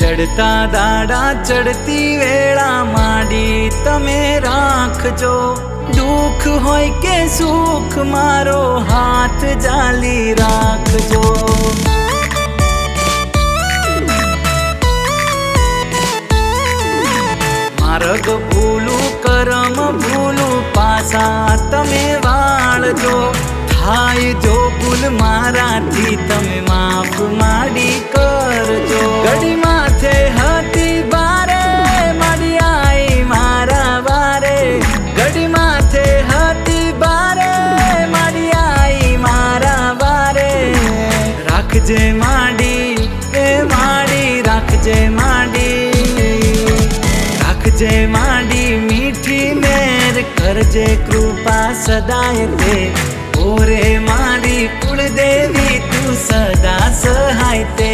चढ़ता दाड़ा चढ़ती वेळा माडी तमे राखजो। दुख होय के सुख मारो हाथ जाली राखजो। मार्ग भूलू करम भूलू पासा तमे वाळजो। थाय जो भूल माराथी तमे माफ माडी करजो। घड़ी माथे हती बारे माडी आई मारा वारे। घड़ी माथे हती बारे माडी आई मारा वारे। राखजे माडी ए माडी राखजे माडी। राखजे माडी मीठी मेर करजे कृपा सदाय ते। ओरे मारी कुलदेवी तू सदा सहाय ते।